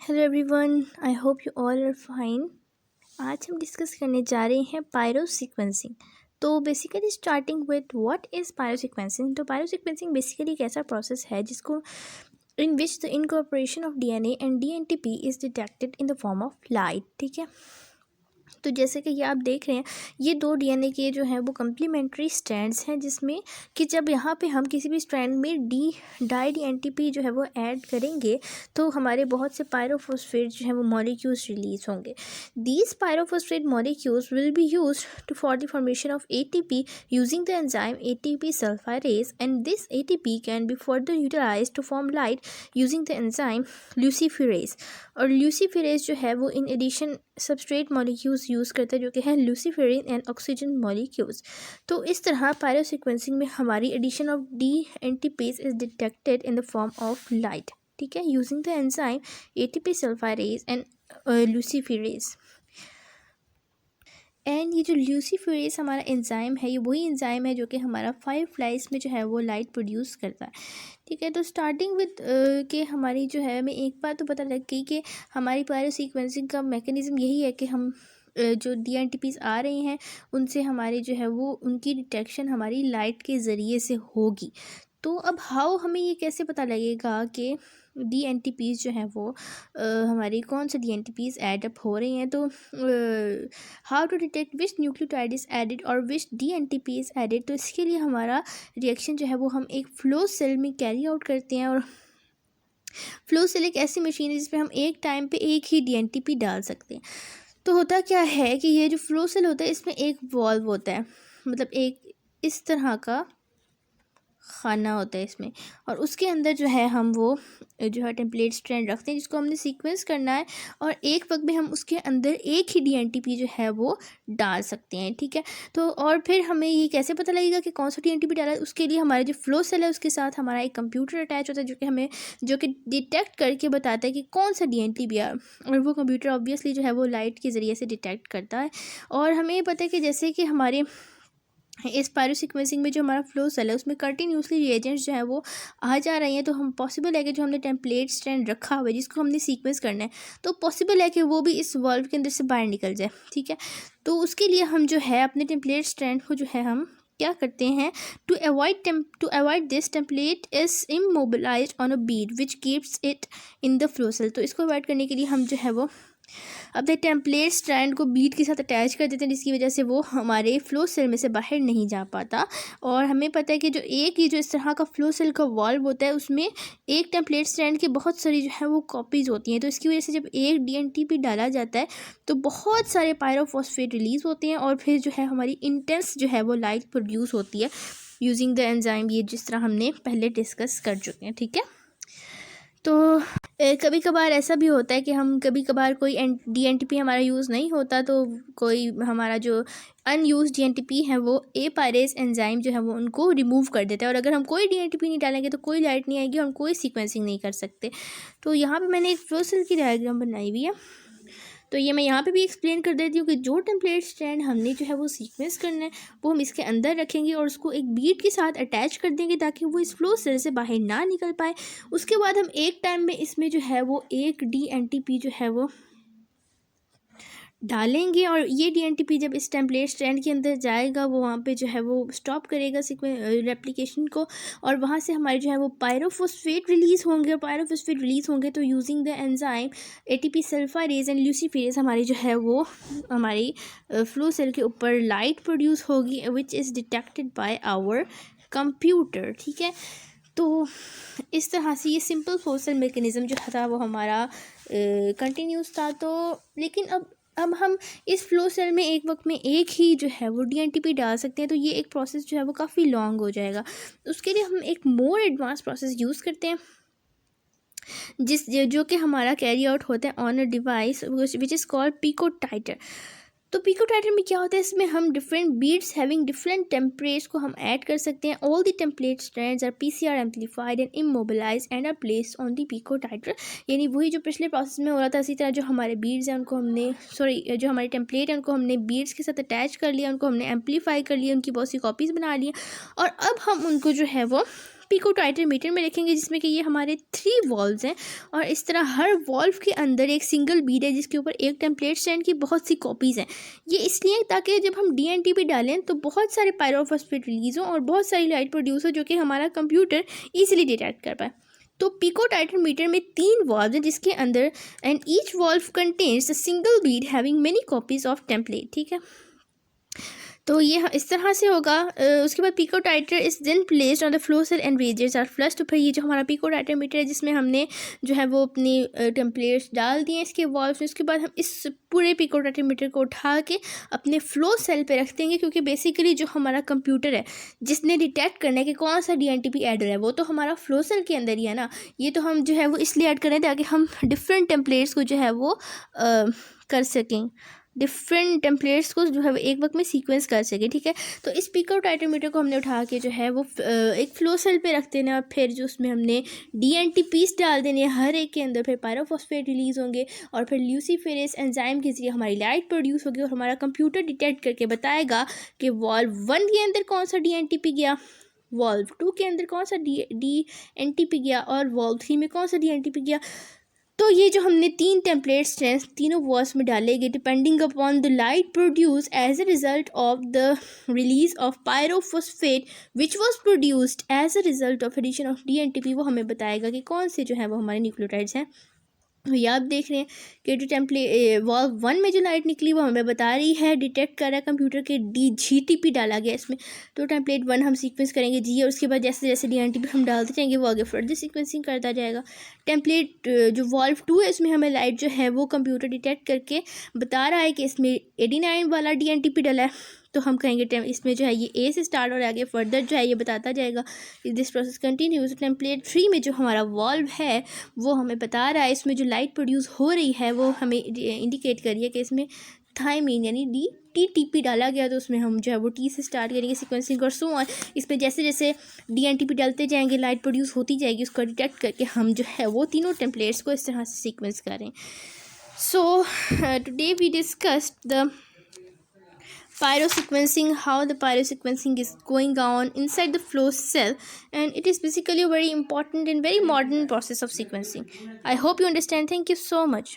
Hello everyone, I hope you all are fine. आज हम discuss करने जा रहे हैं पायरो सीक्वेंसिंग। तो basically starting with what is pyrosequencing. तो पायरो सीक्वेंसिंग बेसिकली एक ऐसा प्रोसेस है जिसको in which the incorporation of DNA and dNTP is detected in the form of light. ठीक है, तो जैसे कि ये आप देख रहे हैं, ये दो डीएनए के जो हैं वो कम्प्लीमेंट्री स्ट्रैंड्स हैं, जिसमें कि जब यहाँ पे हम किसी भी स्ट्रैंड में डाई डीएनटीपी जो है वो ऐड करेंगे तो हमारे बहुत से पायरोफॉस्फेट जो है वो मॉलिक्यूल्स रिलीज होंगे। These pyrophosphate molecules will be used to for the formation of ATP using the enzyme ATP sulfurylase, and this ATP can be further utilized to form light using the enzyme luciferase. और luciferase जो है वो in addition substrate molecules use करता है जो कि है ल्यूसीफेरिन and oxygen molecules. तो इस तरह पायरो सीक्वेंसिंग में हमारी addition of D NTPs is detected in the form of light. ठीक है, using the enzyme ATP sulfurylase and luciferase. And ये जो ल्यूसीफेरेज हमारा एंजाइम है, ये वही एंजाइम है जो कि हमारा फायरफ्लाइज में जो है वो लाइट प्रोड्यूस करता है। ठीक है, तो स्टार्टिंग विद के हमारी जो है, हमें एक बात तो पता लग गई कि हमारी पायरो सीक्वेंसिंग का मैकेनिज्म यही है कि हम जो डीएनटीपीज आ रहे हैं उनसे हमारी जो है वो उनकी डिटेक्शन हमारी लाइट के ज़रिए से होगी। तो अब हाउ हमें ये कैसे पता लगेगा कि डीएनटीपीज जो हैं वो हमारी कौन से डीएनटीपीज ऐड अप हो रही हैं। तो how to detect which nucleotide is added और विच डीएनटीपी इज एडिड। तो इसके लिए हमारा रिएक्शन जो है वो हम एक फ्लो सेल में कैरी आउट करते हैं। और फ्लो सेल एक ऐसी मशीन है जिसमें हम एक टाइम पे एक ही डीएनटीपी डाल सकते हैं। तो होता क्या है कि ये जो फ्लो सेल होता है इसमें एक वॉल्व होता है, मतलब एक इस तरह का खाना होता है इसमें, और उसके अंदर जो है हम वो जो है टेम्पलेट स्ट्रैंड रखते हैं जिसको हमने सीक्वेंस करना है, और एक वक्त में हम उसके अंदर एक ही डीएनटीपी जो है वो डाल सकते हैं। ठीक है, तो और फिर हमें ये कैसे पता लगेगा कि कौन सा डीएनटीपी डाला है। उसके लिए हमारा जो फ्लो सेल है उसके साथ हमारा एक कंप्यूटर अटैच होता है जो कि डिटेक्ट करके बताता है कि कौन सा डीएनटीपी है, और वो कंप्यूटर ऑब्वियसली जो है वो लाइट के ज़रिए से डिटेक्ट करता है। और हमें ये पता है कि जैसे कि हमारे इस पायरो सीक्वेंसिंग में जो हमारा फ्लो सेल है उसमें कंटिन्यूसली रिएजेंट्स जो है वो आ जा रही हैं, तो हम पॉसिबल है कि जो हमने टेम्पलेट स्ट्रैंड रखा हुआ है जिसको हमने सीक्वेंस करना है, तो पॉसिबल है कि वो भी इस वॉल्व के अंदर से बाहर निकल जाए। ठीक है, तो उसके लिए हम जो है अपने टेम्पलेट स्ट्रैंड को जो है हम क्या करते हैं, to avoid this template is immobilised on a bead which keeps it in the flow cell. तो इसको अवॉइड करने के लिए हम जो है वो अपने टेम्पलेट स्ट्रैंड को बीड के साथ अटैच कर देते हैं, जिसकी वजह से वो हमारे फ्लो सेल में से बाहर नहीं जा पाता। और हमें पता है कि जो इस तरह का फ्लो सेल का वॉल्व होता है उसमें एक टेम्पलेट स्ट्रैंड की बहुत सारी जो है वो कॉपीज़ होती हैं। तो इसकी वजह से जब एक डीएनटीपी डाला जाता है तो बहुत सारे पायरोफॉस्फेट रिलीज़ होते हैं, और फिर जो है हमारी इंटेंस जो है वो लाइट प्रोड्यूस होती है यूजिंग द एंजाइम, ये जिस तरह हमने पहले डिस्कस कर चुके हैं। ठीक है, तो कभी कभार ऐसा भी होता है कि हम कभी कभार कोई डीएनटीपी हमारा यूज़ नहीं होता, तो कोई हमारा जो अनयूज डीएनटीपी है वो ए पायरेज एंजाइम जो है वो उनको रिमूव कर देता है। और अगर हम कोई डीएनटीपी नहीं डालेंगे तो कोई लाइट नहीं आएगी और हम कोई सीक्वेंसिंग नहीं कर सकते। तो यहाँ पे मैंने एक फ्लो सेल की डायग्राम बनाई हुई है, तो ये मैं यहाँ पे भी एक्सप्लेन कर देती हूँ कि जो टेम्पलेट स्ट्रैंड हमने जो है वो सीक्वेंस करना है वो हम इसके अंदर रखेंगे और उसको एक बीट के साथ अटैच कर देंगे ताकि वो इस फ्लो सेल से बाहर ना निकल पाए। उसके बाद हम एक टाइम में इसमें जो है वो एक डीएनटीपी जो है वो डालेंगे, और ये डीएनटीपी जब इस टेम्पलेट स्ट्रैंड के अंदर जाएगा वो वहाँ पे जो है वो स्टॉप करेगा रेप्लिकेशन को, और वहाँ से हमारे जो है वो पायरोफॉस्फेट रिलीज़ होंगे। और पायरोफॉस्फेट रिलीज़ होंगे तो using the enzyme ATP sulfurylase and luciferase हमारी जो है वो हमारी फ्लो सेल के ऊपर लाइट प्रोड्यूस होगी which is detected by our computer. ठीक है, तो इस तरह से ये सिंपल फ्लो सेल मैकेनिज़्म जो था वो हमारा कंटिन्यूस था। तो लेकिन अब हम इस फ्लो सेल में एक वक्त में एक ही जो है वो डीएनटीपी डाल सकते हैं, तो ये एक प्रोसेस जो है वो काफ़ी लॉन्ग हो जाएगा। उसके लिए हम एक मोर एडवांस प्रोसेस यूज़ करते हैं जो कि हमारा कैरी आउट होता है on a device which is called pico titer. तो पिको टाइटर में क्या होता है, इसमें हम different beads having different temperatures को हम ऐड कर सकते हैं। All the template strands are PCR amplified and immobilized and are placed on the pico titer. यानी वही जो पिछले प्रोसेस में हो रहा था, इसी तरह जो हमारे बीड्स हैं उनको हमने जो हमारे टेम्पलेट हैं उनको हमने बीड्स के साथ अटैच कर लिया, उनको हमने एम्पलीफाई कर लिया, उनकी बहुत सी कॉपीज़ बना ली, और अब हम उनको जो है वो पिकोटाइटर मीटर में रखेंगे, जिसमें कि ये हमारे 3 वॉल्व्स हैं और इस तरह हर वॉल्व के अंदर एक सिंगल बीड है जिसके ऊपर एक टेम्पलेट स्टैंड की बहुत सी कॉपीज़ हैं। ये इसलिए ताकि जब हम DNTP डालें तो बहुत सारे पायरोफॉस्फेट रिलीज़ हों और बहुत सारी लाइट प्रोड्यूस हो जो कि हमारा कंप्यूटर ईजिली डिटेक्ट कर पाए। तो पिकोटाइटर मीटर में 3 वॉल्व हैं जिसके अंदर and each valve contains a single Beed having many copies of template. ठीक है, तो ये इस तरह से होगा। उसके बाद picotiter is then placed on the flow cell and reagents are flush. तो फिर ये जो हमारा पिकोटाइटर मीटर है जिसमें हमने जो है वो अपनी टेम्पलेट्स डाल दिए इसके वॉल्व में, उसके बाद हम इस पूरे पिकोटाइटर मीटर को उठा के अपने फ्लो सेल पे रख देंगे, क्योंकि बेसिकली जो हमारा कंप्यूटर है जिसने डिटेक्ट करना है कि कौन सा DNTP एडर है वो तो हमारा फ्लो सेल के अंदर ही है ना। ये तो हम जो है वो इसलिए ऐड करें ताकि हम डिफरेंट टेम्पलेट्स को जो है वो कर सकें, डिफरेंट टेम्पलेट्स को जो है एक वक्त में सीक्वेंस कर सके। ठीक है, तो इस पिकोटाइटर मीटर को हमने उठा के जो है वो एक फ्लो सेल पे रख देना और फिर जो उसमें हमने DNTPs डाल देने हर एक के अंदर, फिर पायरोफॉस्फेट रिलीज़ होंगे और फिर ल्यूसीफेरेस एंजाइम के जरिए हमारी लाइट प्रोड्यूस होगी और हमारा कंप्यूटर डिटेक्ट करके बताएगा कि वॉल्व 1 के अंदर कौन सा DNTP गया, वॉल्व 2 के अंदर कौन सा DNTP गया और वॉल्व 3 में कौन सा DNTP गया। तो ये जो हमने 3 टेम्पलेट्स हैं तीनों वॉल्व्स में डालेंगे depending upon the light produce as a result of the release of pyrophosphate which was produced as a result of addition of DNTP। वो हमें बताएगा कि कौन से जो है वो हमारे न्यूक्लियोटाइड्स हैं। ये आप देख रहे हैं कि जो वॉल्व 1 में जो लाइट निकली वो हमें बता रही है, डिटेक्ट कर रहा है कंप्यूटर के GTP डाला गया इसमें। तो टेम्पलेट 1 हम सीक्वेंस करेंगे G और उसके बाद जैसे जैसे DNTP हम डालते जाएंगे वो आगे फर्दर सीक्वेंसिंग करता जाएगा। टेम्पलेट जो वॉल्व 2 है इसमें हमें लाइट जो है वो कंप्यूटर डिटेक्ट करके बता रहा है कि इसमें 89 वाला DNTP डाला है, तो हम कहेंगे इसमें जो है ये A से स्टार्ट और आगे फर्दर जो है ये बताता जाएगा दिस प्रोसेस कंटिन्यूज। टेम्पलेट 3 में जो हमारा वॉल्व है वो हमें बता रहा है इसमें जो लाइट प्रोड्यूस हो रही है वो हमें इंडिकेट करिए कि इसमें थायमीन यानी DTP डाला गया, तो उसमें हम जो है वो T से स्टार्ट करेंगे सीक्वेंसिंग और सो ऑन। इसमें जैसे जैसे DNTP डालते जाएंगे लाइट प्रोड्यूस होती जाएगी, उसको डिटेक्ट करके हम जो है वो तीनों टेम्पलेट्स को इस तरह से सीक्वेंस करें। So today we discussed the pyrosequencing, how the pyrosequencing is going on inside the flow cell, and it is basically a very important and very modern process of sequencing. I hope you understand. Thank you so much.